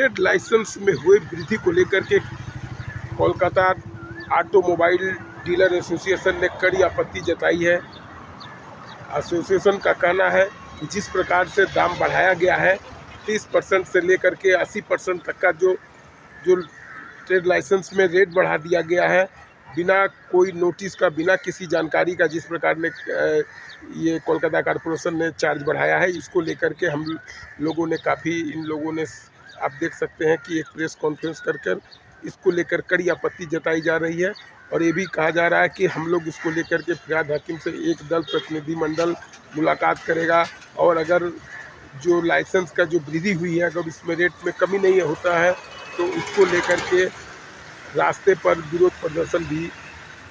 Trade licence में हुए वृद्धि को लेकर के कोलकाता ऑटोमोबाइल डीलर एसोसिएशन ने कड़ी आपत्ति जताई है। एसोसिएशन का कहना है कि जिस प्रकार से दाम बढ़ाया गया है 30% से लेकर के 80% तक का जो जो ट्रेड लाइसेंस में रेट बढ़ा दिया गया है, बिना कोई नोटिस का, बिना किसी जानकारी का, जिस प्रकार ने ये कोलकाता कॉरपोरेशन ने चार्ज बढ़ाया है, इसको लेकर के हम लोगों ने इन लोगों ने, आप देख सकते हैं कि एक प्रेस कॉन्फ्रेंस कर इसको लेकर कड़ी आपत्ति जताई जा रही है। और ये भी कहा जा रहा है कि हम लोग इसको लेकर के फिरहाद हकीम से एक दल प्रतिनिधिमंडल मुलाकात करेगा, और अगर जो लाइसेंस का जो वृद्धि हुई है, अगर इसमें रेट में कमी नहीं होता है तो उसको लेकर के रास्ते पर विरोध प्रदर्शन भी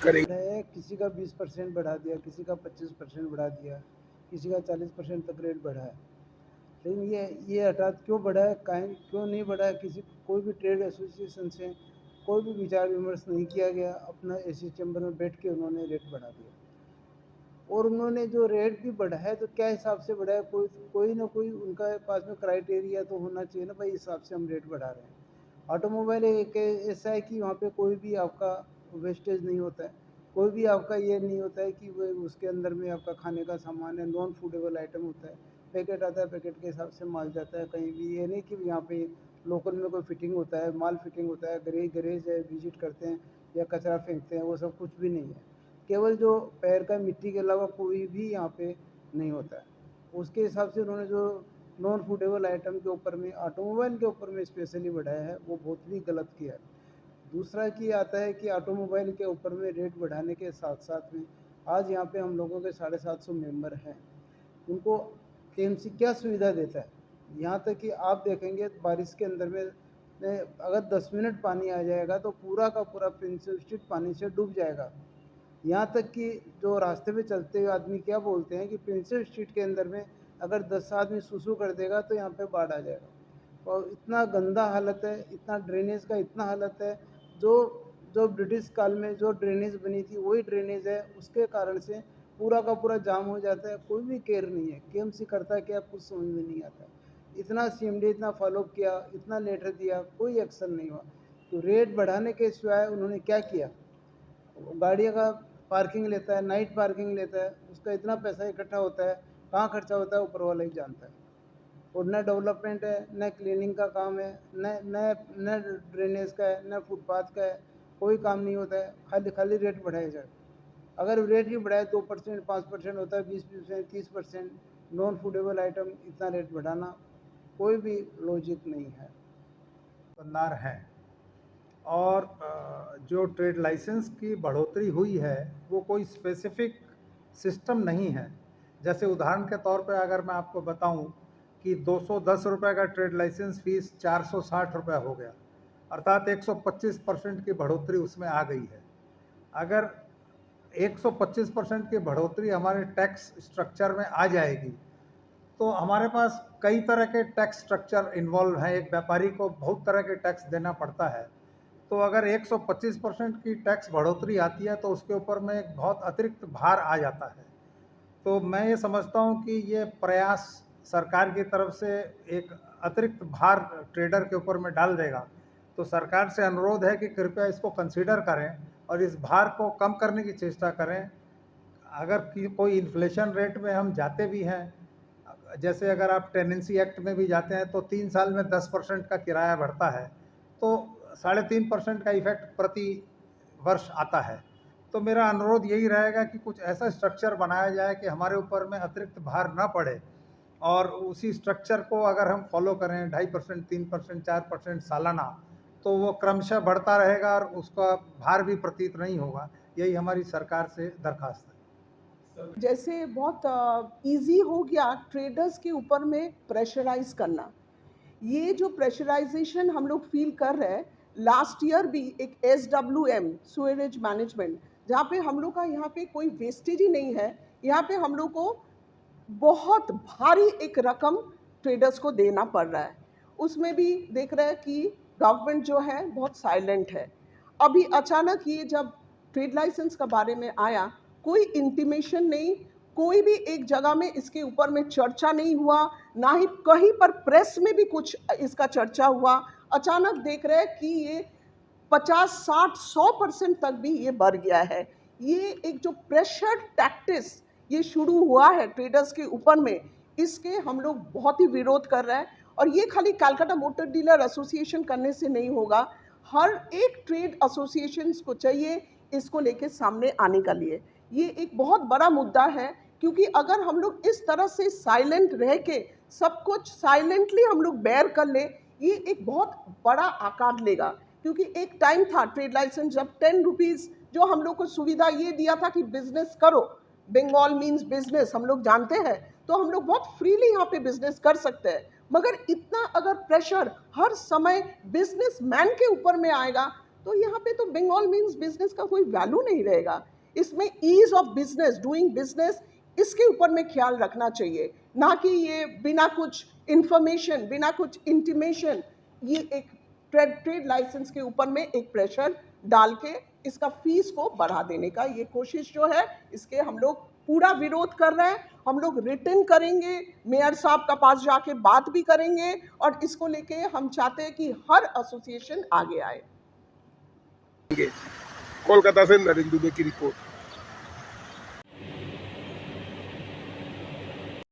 करेंगे। किसी का 20% बढ़ा दिया, किसी का 25% बढ़ा दिया, किसी का 40% तक रेट बढ़ा है। लेकिन ये हठात क्यों बढ़ा है, क्यों नहीं बढ़ा है, कोई भी ट्रेड एसोसिएशन से कोई भी विचार विमर्श नहीं किया गया। अपना एसी चैम्बर में बैठ के उन्होंने रेट बढ़ा दिया। और उन्होंने जो रेट भी बढ़ाया तो क्या हिसाब से बढ़ाया, कोई ना कोई उनका पास में क्राइटेरिया तो होना चाहिए ना भाई, हिसाब से हम रेट बढ़ा रहे हैं। ऑटोमोबाइल एक ऐसा है कि वहाँ पे कोई भी आपका वेस्टेज नहीं होता है, कोई भी आपका ये नहीं होता है कि वो उसके अंदर में आपका खाने का सामान है, नॉन फूडेबल आइटम होता है, पैकेट आता है, पैकेट के हिसाब से माल जाता है। कहीं भी ये नहीं कि यहाँ पे लोकल में कोई फिटिंग होता है, माल फिटिंग होता है, गैरेज है, विजिट करते हैं या कचरा फेंकते हैं, वो सब कुछ भी नहीं है। केवल जो पैर का मिट्टी के अलावा कोई भी यहाँ पे नहीं होता है। उसके हिसाब से उन्होंने जो नॉन फूडेबल आइटम के ऊपर में, ऑटोमोबाइल के ऊपर में स्पेशली बढ़ाया है, वो बहुत ही गलत किया है। दूसरा कि आता है कि ऑटोमोबाइल के ऊपर में रेट बढ़ाने के साथ साथ में आज यहाँ पे हम लोगों के 750 मेंबर हैं, उनको केएमसी क्या सुविधा देता है। यहाँ तक कि आप देखेंगे बारिश के अंदर में अगर 10 मिनट पानी आ जाएगा तो पूरा का पूरा प्रिंसेप स्ट्रीट पानी से डूब जाएगा। यहाँ तक कि जो रास्ते पे चलते हुए आदमी क्या बोलते हैं कि प्रिंसेप स्ट्रीट के अंदर में अगर 10 आदमी सुसु कर देगा तो यहाँ पे बाढ़ आ जाएगा। और इतना गंदा हालत है, इतना ड्रेनेज का इतना हालत है। जो जो ब्रिटिश काल में जो ड्रेनेज बनी थी वही ड्रेनेज है, उसके कारण से पूरा का पूरा जाम हो जाता है। कोई भी केयर नहीं है, केएमसी करता क्या कुछ समझ में नहीं आता। इतना सीएमडी इतना फॉलो किया, इतना लेटर दिया, कोई एक्शन नहीं हुआ। तो रेट बढ़ाने के सिवाय उन्होंने क्या किया, गाड़ियों का पार्किंग लेता है, नाइट पार्किंग लेता है, उसका इतना पैसा इकट्ठा होता है, कहाँ खर्चा होता है ऊपर वाला ही जानता है। और न डेवलपमेंट है, न क्लीनिंग का काम है, न ड्रेनेज का है, न फुटपाथ का है, कोई काम नहीं होता है। खाली खाली रेट बढ़ाया जाए। अगर रेट ही बढ़ाए 2% 5% होता है, 20% 30% नॉन फूडेबल आइटम इतना रेट बढ़ाना कोई भी लॉजिक नहीं है। दुकानदार हैं, और जो ट्रेड लाइसेंस की बढ़ोतरी हुई है वो कोई स्पेसिफिक सिस्टम नहीं है। जैसे उदाहरण के तौर पे अगर मैं आपको बताऊं कि 210 रुपये का ट्रेड लाइसेंस फीस 460 रुपये हो गया, अर्थात 125% की बढ़ोतरी उसमें आ गई है। अगर 125% की बढ़ोतरी हमारे टैक्स स्ट्रक्चर में आ जाएगी तो हमारे पास कई तरह के टैक्स स्ट्रक्चर इन्वॉल्व हैं। एक व्यापारी को बहुत तरह के टैक्स देना पड़ता है। तो अगर 125% की टैक्स बढ़ोतरी आती है तो उसके ऊपर में एक बहुत अतिरिक्त भार आ जाता है। तो मैं ये समझता हूँ कि ये प्रयास सरकार की तरफ से एक अतिरिक्त भार ट्रेडर के ऊपर में डाल देगा। तो सरकार से अनुरोध है कि कृपया इसको कंसीडर करें और इस भार को कम करने की चेष्टा करें। अगर कोई इन्फ्लेशन रेट में हम जाते भी हैं, जैसे अगर आप टेनेंसी एक्ट में भी जाते हैं तो 3 साल में 10% का किराया बढ़ता है, तो 3.5% का इफेक्ट प्रति वर्ष आता है। तो मेरा अनुरोध यही रहेगा कि कुछ ऐसा स्ट्रक्चर बनाया जाए कि हमारे ऊपर में अतिरिक्त भार ना पड़े, और उसी स्ट्रक्चर को अगर हम फॉलो करें 2.5%, 3%, 4% सालाना, तो वो क्रमशः बढ़ता रहेगा और उसका भार भी प्रतीत नहीं होगा। यही हमारी सरकार से दरखास्त है। जैसे बहुत इजी हो गया ट्रेडर्स के ऊपर में प्रेशराइज करना। ये जो प्रेशराइजेशन हम लोग फील कर रहे हैं, लास्ट ईयर भी एक SWM सीवेज मैनेजमेंट, जहाँ पे हम लोग का यहाँ पे कोई वेस्टेज ही नहीं है, यहाँ पे हम लोग को बहुत भारी एक रकम ट्रेडर्स को देना पड़ रहा है। उसमें भी देख रहे हैं कि गवर्नमेंट जो है बहुत साइलेंट है। अभी अचानक ये जब ट्रेड लाइसेंस का बारे में आया, कोई इंटीमेशन नहीं, कोई भी एक जगह में इसके ऊपर में चर्चा नहीं हुआ, ना ही कहीं पर प्रेस में भी कुछ इसका चर्चा हुआ। अचानक देख रहे हैं कि ये 50, 60, 100% तक भी ये बढ़ गया है। ये एक जो प्रेशर टैक्टिस ये शुरू हुआ है ट्रेडर्स के ऊपर में, इसके हम लोग बहुत ही विरोध कर रहे हैं। और ये खाली कलकत्ता मोटर डीलर एसोसिएशन करने से नहीं होगा, हर एक ट्रेड एसोसिएशंस को चाहिए इसको लेके सामने आने का लिए। ये एक बहुत बड़ा मुद्दा है, क्योंकि अगर हम लोग इस तरह से साइलेंट रह के सब कुछ साइलेंटली हम लोग बेयर कर ले, ये एक बहुत बड़ा आकार लेगा। क्योंकि एक टाइम था ट्रेड लाइसेंस जब 10 रुपीज़ जो हम लोग को सुविधा ये दिया था कि बिजनेस करो, बंगाल मीन्स बिजनेस हम लोग जानते हैं, तो हम लोग बहुत फ्रीली यहाँ पे बिजनेस कर सकते हैं। मगर इतना अगर प्रेशर हर समय बिजनेसमैन के ऊपर में आएगा तो यहाँ पे तो बंगाल मीन्स बिजनेस का कोई वैल्यू नहीं रहेगा। इसमें ease of business, doing business, इसके ऊपर में ख्याल रखना चाहिए, ना कि ये बिना कुछ इंफॉर्मेशन, बिना कुछ इंटीमेशन ये एक ट्रेड लाइसेंस के ऊपर में एक प्रेशर डाल के इसका फीस को बढ़ा देने का ये कोशिश जो है, इसके हम लोग पूरा विरोध कर रहे हैं। हम लोग रिटर्न करेंगे, मेयर साहब का पास जाके बात भी करेंगे, और इसको लेके हम चाहते हैं कि हर एसोसिएशन आगे आए। कोलकाता से नरेंद्र दुबे की रिपोर्ट।